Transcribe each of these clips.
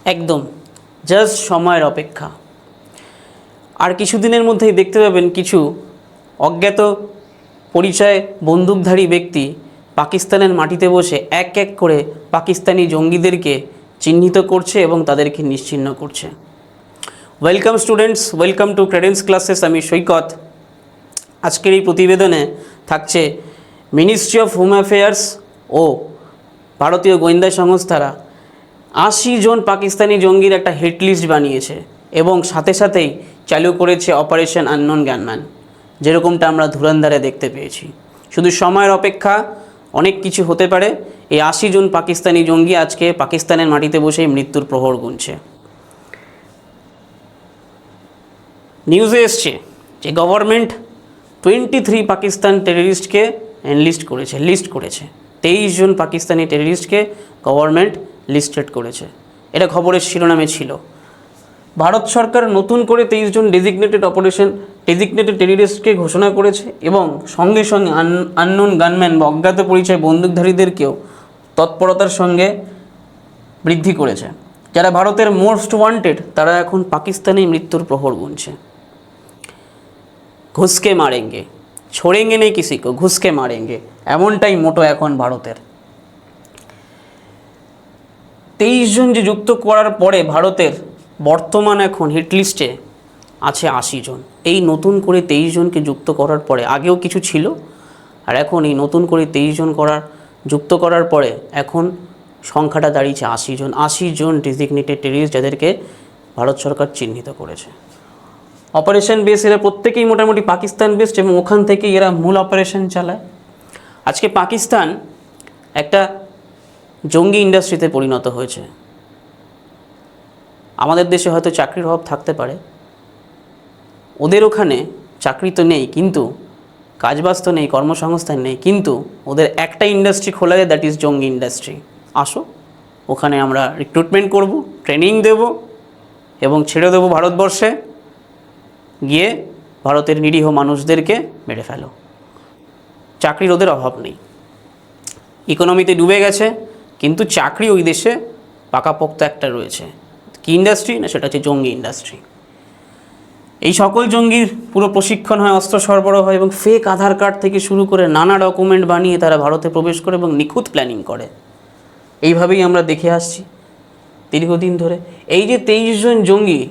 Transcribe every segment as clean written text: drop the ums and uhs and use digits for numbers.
একদম জাস্ট সময়ের অপেক্ষা। আর কিছুদিনের মধ্যেই দেখতে পাবেন কিছু অজ্ঞাত পরিচয় বন্দুকধারী ব্যক্তি পাকিস্তানের মাটিতে বসে এক এক করে পাকিস্তানি জঙ্গিদেরকে চিহ্নিত করছে এবং তাদেরকে নিশ্চিহ্ন করছে। Welcome students, welcome to Credence classes. আমি সৈকত। আজকের এই প্রতিবেদনে থাকছে মিনিস্ট্রি অফ হোম অ্যাফেয়ার্স ও ভারতীয় গোয়েন্দা সংস্থারা ৮০ জন পাকিস্তানি জঙ্গির একটা হিট লিস্ট বানিয়েছে এবং সাথে সাথেই চালু করেছে অপারেশন আননোন গানম্যান, যেরকমটা আমরা ধুরন্ধরে দেখতে পেয়েছি। শুধু সময়ের অপেক্ষা, অনেক কিছু হতে পারে। এই ৮০ জন পাকিস্তানি জঙ্গি আজকে পাকিস্তানের মাটিতে বসেই মৃত্যুর প্রহর গুনছে। নিউজে এসছে যে গভর্নমেন্ট 23 পাকিস্তান টেররিস্টকে লিস্ট করেছে। 23 জন পাকিস্তানি টেররিস্টকে গভর্নমেন্ট লিস্টেড করেছে। এটা খবরের শিরোনামে ছিল। ভারত সরকার নতুন করে 23 জন ডেজিগনেটেড টেররিস্টকে ঘোষণা করেছে এবং সঙ্গে সঙ্গে আননোন গানম্যান বা অজ্ঞাত পরিচয় বন্দুকধারীদেরকেও তৎপরতার সঙ্গে বৃদ্ধি করেছে। যারা ভারতের মোস্ট ওয়ান্টেড তারা এখন পাকিস্তানেই মৃত্যুর প্রহর গুনছে। ঘুষকে মারেঙ্গে, ছোড়েঙ্গে নেই কিসি কো, ঘুষকে মারেঙ্গে, এমনটাই মোটো এখন ভারতের। 23 জন যে যুক্ত করার পরে ভারতের বর্তমান এখন হিটলিস্টে আছে ৮০ জন। এই নতুন করে 23 জনকে যুক্ত করার পরে, আগেও কিছু ছিল আর এখন এই নতুন করে 23 জন যুক্ত করার পরে এখন সংখ্যাটা দাঁড়িয়েছে ৮০ জন। ৮০ জন ডেজিগনেটেড টেররিস্ট যাদেরকে ভারত সরকার চিহ্নিত করেছে। অপারেশন বেস এরা প্রত্যেকেই মোটামুটি পাকিস্তান বেসড এবং ওখান থেকেই এরা মূল অপারেশন চালায়। আজকে পাকিস্তান একটা জঙ্গি ইন্ডাস্ট্রিতে পরিণত হয়েছে। আমাদের দেশে হয়তো চাকরির অভাব থাকতে পারে, ওদের ওখানে চাকরি তো নেই, কিন্তু কাজবাজ তো নেই, কর্মসংস্থান নেই, কিন্তু ওদের একটা ইন্ডাস্ট্রি খোলা যায়, দ্যাট ইজ জঙ্গি ইন্ডাস্ট্রি। আসো, ওখানে আমরা রিক্রুটমেন্ট করব, ট্রেনিং দেব এবং ছেড়ে দেবো ভারতবর্ষে, গিয়ে ভারতের নিরীহ মানুষদেরকে মেরে ফেলো। চাকরির ওদের অভাব নেই, ইকোনমিতে ডুবে গেছে, কিন্তু চাকরি ওই দেশে পাকাপোক্ত একটা রয়েছে। কি ইন্ডাস্ট্রি না, সেটা হচ্ছে জঙ্গি ইন্ডাস্ট্রি। এই সকল জঙ্গির পুরো প্রশিক্ষণ হয়, অস্ত্র সরবরাহ হয় এবং ফেক আধার কার্ড থেকে শুরু করে নানা ডকুমেন্ট বানিয়ে তারা ভারতে প্রবেশ করে এবং নিখুঁত প্ল্যানিং করে। এইভাবেই আমরা দেখে আসছি দীর্ঘদিন ধরে। এই যে 23 জন জঙ্গি,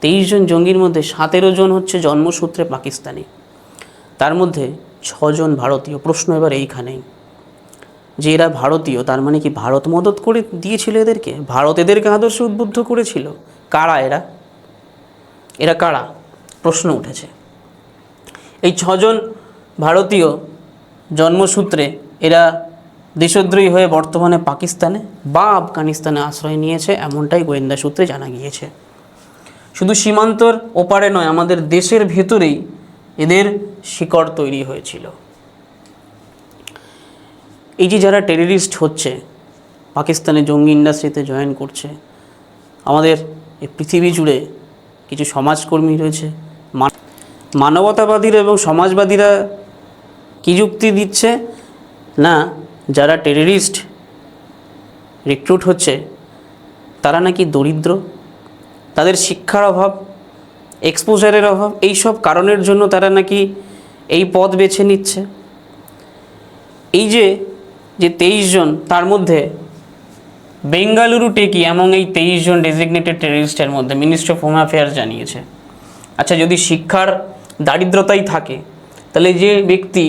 23 জন জঙ্গির মধ্যে 17 জন হচ্ছে জন্মসূত্রে পাকিস্তানি, তার মধ্যে 6 জন ভারতীয়। প্রশ্ন এবার এইখানেই যে এরা ভারতীয়, তার মানে কি ভারত মদত করে দিয়েছিল এদেরকে? ভারত এদেরকে আদর্শে উদ্বুদ্ধ করেছিল? কারা এরা কারা? প্রশ্ন উঠেছে। এই 6 জন ভারতীয় জন্মসূত্রে এরা দেশদ্রোহী হয়ে বর্তমানে পাকিস্তানে বা আফগানিস্তানে আশ্রয় নিয়েছে, এমনটাই গোয়েন্দা সূত্রে জানা গিয়েছে। শুধু সীমান্তর ওপারে নয়, আমাদের দেশের ভেতরেই এদের শিকড় তৈরি হয়েছিল। এই যে যারা টেররিস্ট হচ্ছে, পাকিস্তানে জঙ্গি ইন্ডাস্ট্রিতে জয়েন করছে, আমাদের এই পৃথিবী জুড়ে কিছু সমাজকর্মী রয়েছে, মানবতাবাদীরা এবং সমাজবাদীরা কী যুক্তি দিচ্ছে না, যারা টেররিস্ট রিক্রুট হচ্ছে তারা নাকি দরিদ্র, তাদের শিক্ষার অভাব, এক্সপোজারের অভাব, এই সব কারণের জন্য তারা নাকি এই পথ বেছে নিচ্ছে। এই যে 23 জন, তার মধ্যে বেঙ্গালুরু টেকি এবং এই 23 জন ডেজিগনেটেড টেররিস্টের মধ্যে মিনিস্ট্রি অফ হোম অ্যাফেয়ার্স জানিয়েছে, আচ্ছা যদি শিক্ষার দারিদ্রতাই থাকে, তাহলে যে ব্যক্তি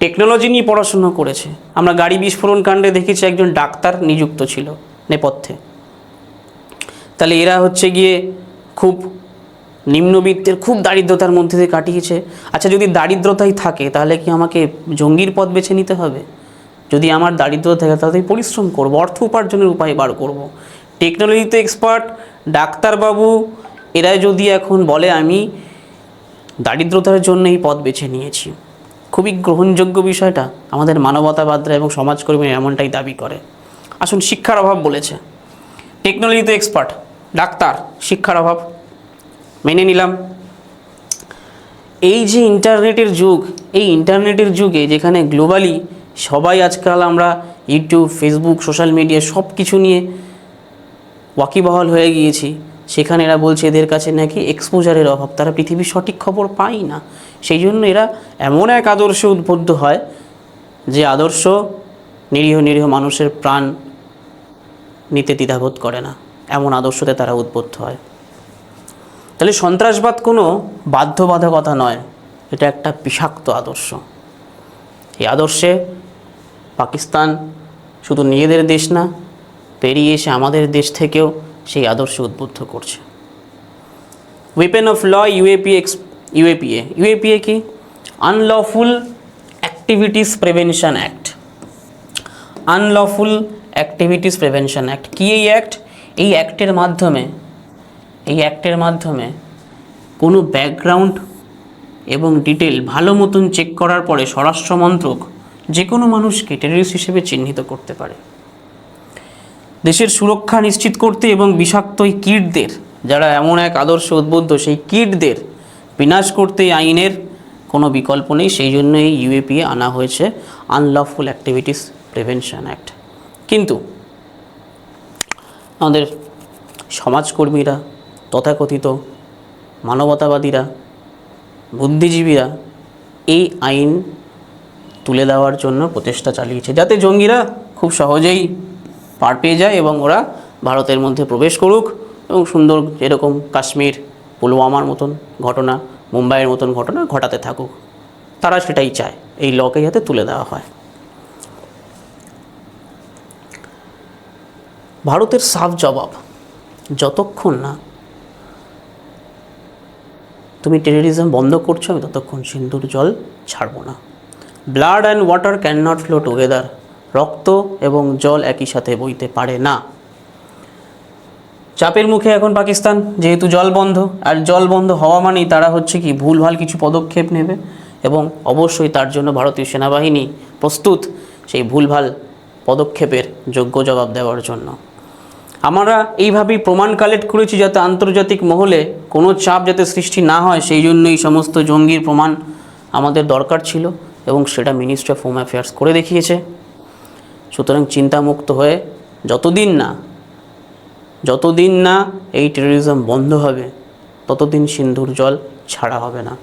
টেকনোলজি নিয়ে পড়াশুনো করেছে, আমরা গাড়ি বিস্ফোরণ কাণ্ডে দেখেছি একজন ডাক্তার নিযুক্ত ছিল নেপথ্যে, তাহলে এরা হচ্ছে গিয়ে খুব নিম্নবিত্তের, খুব দারিদ্রতার মধ্যে দিয়ে কাটিয়েছে। আচ্ছা যদি দারিদ্রতাই থাকে, তাহলে কি আমাকে জঙ্গির পথ বেছে নিতে হবে? যদি আমার দারিদ্রতা থাকে তাহলে পরিশ্রম করব, অর্থ উপার্জনের উপায় বার করব। টেকনোলজিতে এক্সপার্ট ডাক্তারবাবু এরা যদি এখন বলে আমি দারিদ্রতার জন্য এই পথ বেছে নিয়েছি, খুবই গ্রহণযোগ্য বিষয়টা। আমাদের মানবতাবাদরা এবং সমাজকর্মীরা এমনটাই দাবি করে। আসুন, শিক্ষার অভাব বলেছে, টেকনোলজিতে এক্সপার্ট ডাক্তার, শিক্ষার অভাব মেনে নিলাম। এই যে ইন্টারনেটের যুগ, এই ইন্টারনেটের যুগে যেখানে গ্লোবালি সবাই আজকাল আমরা ইউটিউব, ফেসবুক, সোশ্যাল মিডিয়া সব কিছু নিয়ে ওয়াকিবহাল হয়ে গিয়েছি, সেখানে এরা বলছে এদের কাছে নাকি এক্সপোজারের অভাব, তারা পৃথিবীর সঠিক খবর পায় না। সেই জন্য এরা এমন এক আদর্শে উদ্বুদ্ধ হয় যে আদর্শ নিরীহ নিরীহ মানুষের প্রাণ নিতে দ্বিধাবোধ করে না, এমন আদর্শতে তারা উদ্বুদ্ধ হয়। তাহলে সন্ত্রাসবাদ কোনো বাধ্যবাধকতা নয়, এটা একটা বিষাক্ত আদর্শ। এই আদর্শে পাকিস্তান শুধু নিজেদের দেশ না, পেরিয়ে এসে আমাদের দেশ থেকেও সেই আদর্শে উদ্বুদ্ধ করছে। ওয়েপেন অফ ল ইউএপিএ কি? Unlawful activities prevention act. Unlawful activities prevention act কি এই অ্যাক্ট? এই অ্যাক্টের মাধ্যমে কোনো ব্যাকগ্রাউন্ড এবং ডিটেল ভালো মতন চেক করার পরে স্বরাষ্ট্র মন্ত্রক যে কোনো মানুষকে টেররিস্ট হিসেবে চিহ্নিত করতে পারে। দেশের সুরক্ষা নিশ্চিত করতে এবং বিষাক্ত এই কীটদের, যারা এমন এক আদর্শ উদ্বুদ্ধ, সেই কীটদের বিনাশ করতে আইনের কোনো বিকল্প নেই। সেই জন্য এই ইউএপিএ আনা হয়েছে, আনলফুল অ্যাক্টিভিটিস প্রিভেনশন অ্যাক্ট। কিন্তু আমাদের সমাজকর্মীরা, তথাকথিত মানবতাবাদীরা, বুদ্ধিজীবীরা এই আইন তুলে দেওয়ার জন্য প্রচেষ্টা চালিয়েছে, যাতে জঙ্গিরা খুব সহজেই পার পেয়ে যায় এবং ওরা ভারতের মধ্যে প্রবেশ করুক এবং সুন্দর এরকম কাশ্মীর, পুলওয়ামার মতন ঘটনা, মুম্বাইয়ের মতন ঘটনা ঘটাতে থাকুক। তারা সেটাই চায়, এই লকে যাতে তুলে দেওয়া হয়। ভারতের সাফ জবাব, যতক্ষণ না তুমি টেররিজম বন্ধ করছো আমি ততক্ষণ সিন্ধুর জল ছাড়বো না। Blood and water can not flow together. রক্ত এবং জল একই সাথে বইতে পারে না। চাপের মুখে এখন পাকিস্তান, যেহেতু জল বন্ধ, আর জল বন্ধ হওয়া মানেই তারা হচ্ছে কি ভুলভাল কিছু পদক্ষেপ নেবে এবং অবশ্যই তার জন্য ভারতীয় সেনাবাহিনী প্রস্তুত সেই ভুলভাল পদক্ষেপের যোগ্য জবাব দেওয়ার জন্য। আমরা এইভাবেই প্রমাণ কালেক্ট করেছি যাতে আন্তর্জাতিক মহলে কোনো চাপ যাতে সৃষ্টি না হয়, সেই জন্য এই সমস্ত জঙ্গির প্রমাণ আমাদের দরকার ছিল এবং সেটা মিনিস্ট্রি অফ হোম অ্যাফেয়ার্স করে দেখিয়েছে। সুতরাং চিন্তামুক্ত হয়ে যতদিন না এই টেররিজম বন্ধ হবে ততদিন সিন্ধুর জল ছাড়া হবে না।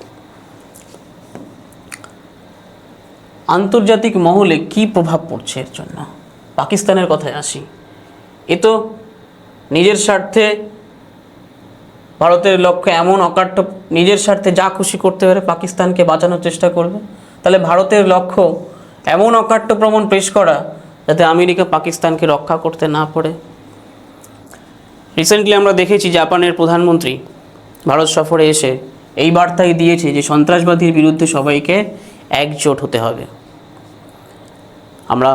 আন্তর্জাতিক মহলে কি প্রভাব পড়ছে এর জন্য? পাকিস্তানের কথায় আসি। এ তো নিজের স্বার্থে, ভারতের লক্ষ্য এমন অকাট্য, নিজের স্বার্থে যা খুশি করতে পারে পাকিস্তানকে বাঁচানোর চেষ্টা করবে। তাহলে ভারতের লক্ষ্য এমন অকাট্য প্রমাণ পেশ করা যাতে আমেরিকা পাকিস্তানকে রক্ষা করতে না পারে। রিসেন্টলি আমরা দেখেছি জাপানের প্রধানমন্ত্রী ভারত সফরে এসে এই বার্তাই দিয়েছে যে সন্ত্রাসবাদীর বিরুদ্ধে সবাইকে একজোট হতে হবে। আমরা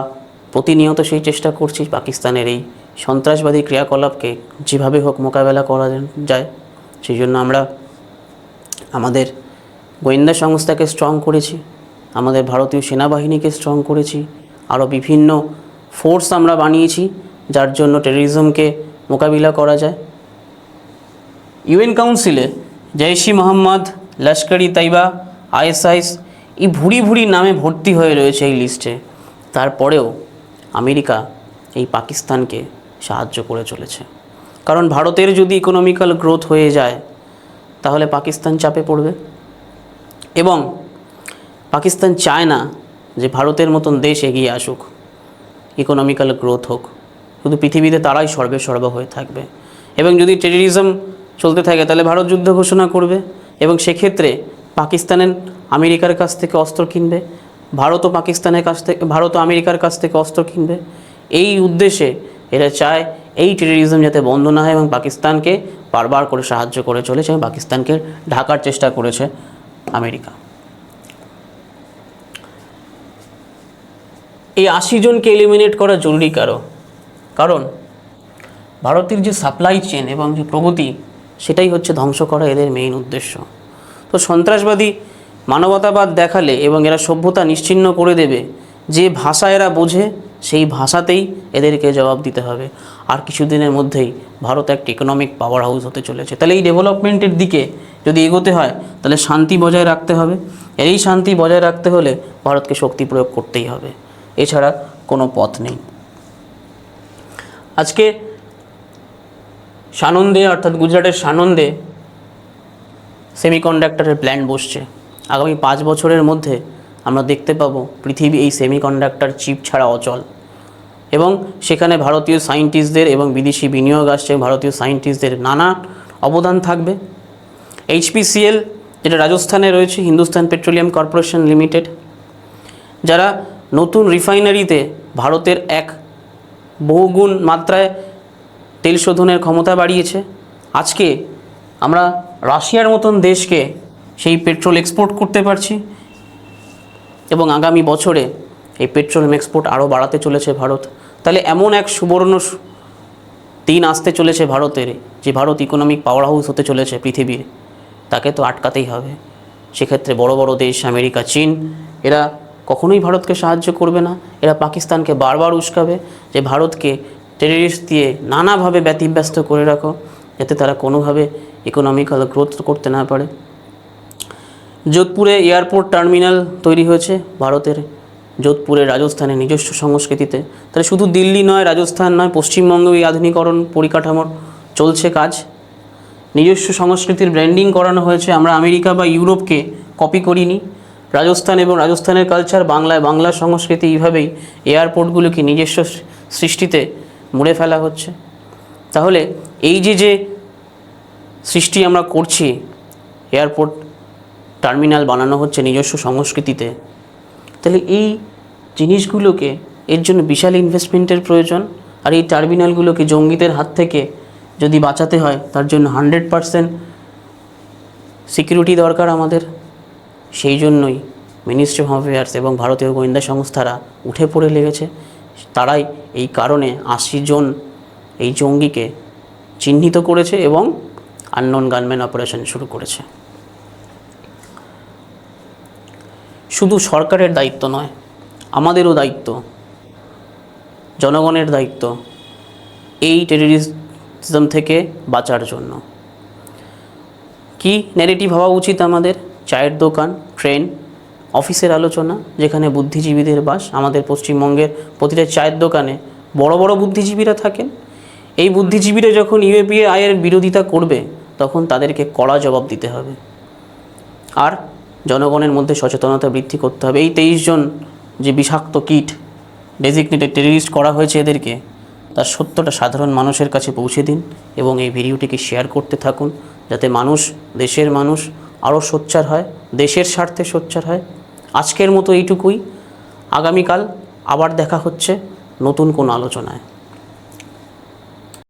প্রতিনিয়ত সেই চেষ্টা করছি পাকিস্তানের এই সন্ত্রাসবাদী ক্রিয়াকলাপকে যেভাবে হোক মোকাবেলা করা যায়। সেই জন্য আমরা আমাদের গোয়েন্দা সংস্থাকে স্ট্রং করেছি, আমাদের ভারতীয় সেনাবাহিনীকে স্ট্রং করেছি, আরও বিভিন্ন ফোর্স আমরা বানিয়েছি যার জন্য টেররিজমকে মোকাবিলা করা যায়। ইউএন কাউন্সিলে জৈশ ই মোহাম্মদ, লস্কর-ই তৈবা, আইএসআইএস এই ভুরি নামে ভর্তি হয়ে রয়েছে এই লিস্টে। তারপরেও আমেরিকা এই পাকিস্তানকে সাহায্য করে চলেছে, কারণ ভারতের যদি ইকোনমিক্যাল গ্রোথ হয়ে যায় তাহলে পাকিস্তান চাপে পড়বে এবং পাকিস্তান চায় না যে ভারতের মতন দেশ এগিয়ে আসুক, ইকোনমিক্যাল গ্রোথ হোক। শুধু পৃথিবীতে তারাই সর্বেসর্বা হয়ে থাকবে এবং যদি টেররিজম চলতে থাকে তাহলে ভারত যুদ্ধ ঘোষণা করবে এবং সেক্ষেত্রে পাকিস্তানের আমেরিকার কাছ থেকে অস্ত্র কিনবে, ভারতও আমেরিকার কাছ থেকে অস্ত্র কিনবে। এই উদ্দেশ্যে এরা চায় এই টেররিজম যাতে বন্ধ না হয় এবং পাকিস্তানকে বারবার করে সাহায্য করে চলেছে এবং পাকিস্তানকে ঢাকার চেষ্টা করেছে আমেরিকা। এই 80 জনকে এলিমিনেট করা জরুরি কারণ ভারতের যে সাপ্লাই চেন এবং যে প্রগতি সেটাই হচ্ছে ধ্বংস করা এদের মেইন উদ্দেশ্য। তো সন্ত্রাসবাদী মানবতাবাদ দেখালে এবং এরা সভ্যতা নিশ্চিহ্ন করে দেবে, যে ভাষা এরা বোঝে সেই ভাষাতেই এদেরকে জবাব দিতে হবে। আর কিছুদিনের মধ্যেই ভারত একটা ইকোনমিক পাওয়ার হাউস হতে চলেছে। তাহলে এই ডেভেলপমেন্টের দিকে যদি এগোতে হয় তাহলে শান্তি বজায় রাখতে হবে। এই শান্তি বজায় রাখতে হলে ভারতকে শক্তি প্রয়োগ করতেই হবে, এছাড়া কোনো পথ নেই। আজকে সানন্দে অর্থাৎ গুজরাটের সানন্দে সেমিকন্ডাক্টরের প্ল্যান্ট বসছে। আগামী 5 বছরের মধ্যে আমরা দেখতে পাবো পৃথিবী এই সেমিকন্ডাক্টর চিপ ছাড়া অচল, এবং সেখানে ভারতীয় সায়েন্টিস্টদের এবং বিদেশি বিনিয়োগ আসছে, ভারতীয় সায়েন্টিস্টদের নানা অবদান থাকবে। HPCL যেটা রাজস্থানে রয়েছে, হিন্দুস্তান পেট্রোলিয়াম কর্পোরেশন লিমিটেড, যারা নতুন রিফাইনারিতে ভারতের এক বহুগুণ মাত্রায় তেল শোধনের ক্ষমতা বাড়িয়েছে। আজকে আমরা রাশিয়ার মতন দেশকে সেই পেট্রোল এক্সপোর্ট করতে পারছি, এবং আগামী বছরে এই পেট্রোল এক্সপোর্ট আরও বাড়াতে চলেছে ভারত। তাহলে এমন এক সুবর্ণ দিন আসতে চলেছে ভারতের, যে ভারত ইকোনমিক পাওয়ার হাউস হতে চলেছে পৃথিবীর, তাকে তো আটকাতেই হবে। সেক্ষেত্রে বড় বড় দেশ আমেরিকা, চীন, এরা কখনোই ভারতকে সাহায্য করবে না। এরা পাকিস্তানকে বারবার উস্কাবে যে ভারতকে টেররিস্ট দিয়ে নানাভাবে ব্যতিব্যস্ত করে রাখো, যাতে তারা কোনোভাবে ইকোনমিক্যাল গ্রোথ করতে না পারে। যোধপুরে এয়ারপোর্ট টার্মিনাল তৈরি হয়েছে ভারতের, যোধপুরে, রাজস্থানের নিজস্ব সংস্কৃতিতে। তাহলে শুধু দিল্লি নয়, রাজস্থান নয়, পশ্চিমবঙ্গেও এই আধুনিকরণ পরিকাঠামোর চলছে কাজ। নিজস্ব সংস্কৃতির ব্র্যান্ডিং করানো হয়েছে। আমরা আমেরিকা বা ইউরোপকে কপি করিনি। রাজস্থান এবং রাজস্থানের কালচার, বাংলা সংস্কৃতি, এইভাবেই এয়ারপোর্টগুলোকে নিজস্ব সৃষ্টিতে মুড়ে ফেলা হচ্ছে। তাহলে এই যে সৃষ্টি আমরা করছি, এয়ারপোর্ট টার্মিনাল বানানো হচ্ছে নিজস্ব সংস্কৃতিতে, তাহলে এই জিনিসগুলোকে, এর জন্য বিশাল ইনভেস্টমেন্টের প্রয়োজন। আর এই টার্মিনালগুলোকে জঙ্গিদের হাত থেকে যদি বাঁচাতে হয়, তার জন্য 100% সিকিউরিটি দরকার আমাদের। সেই জন্যই মিনিস্ট্রি অফ অ্যাফেয়ার্স এবং ভারতীয় গোয়েন্দা সংস্থারা উঠে পড়ে লেগেছে। তারাই এই কারণে 80 জন এই জঙ্গিকে চিহ্নিত করেছে এবং আননোন গানম্যান অপারেশন শুরু করেছে। শুধু সরকারের দায়িত্ব নয়, আমাদেরও দায়িত্ব, জনগণের দায়িত্ব এই টেররিজম থেকে বাঁচার জন্য। কি ন্যারেটিভ হওয়া উচিত আমাদের? চায়ের দোকান, ট্রেন, অফিসের আলোচনা, যেখানে বুদ্ধিজীবীদের বাস। আমাদের পশ্চিমবঙ্গের প্রতিটা চায়ের দোকানে বড় বড় বুদ্ধিজীবীরা থাকেন। এই বুদ্ধিজীবীরা যখন ইউএপিএ এর বিরোধিতা করবে, তখন তাদেরকে কড়া জবাব দিতে হবে। আর জনগণের মধ্যে সচেতনতা বৃদ্ধি করতে হবে। এই 23 জন যে বিষাক্ত কীট ডেজিগনেটেড টেররিস্ট করা হয়েছে এদেরকে, তার সত্যটা সাধারণ মানুষের কাছে পৌঁছে দিন এবং এই ভিডিওটিকে শেয়ার করতে থাকুন, যাতে মানুষ, দেশের মানুষ আরও সোচ্চার হয়, দেশের স্বার্থে সোচ্চার হয়। আজকের মতো এইটুকুই। আগামীকাল আবার দেখা হচ্ছে নতুন কোনো আলোচনায়।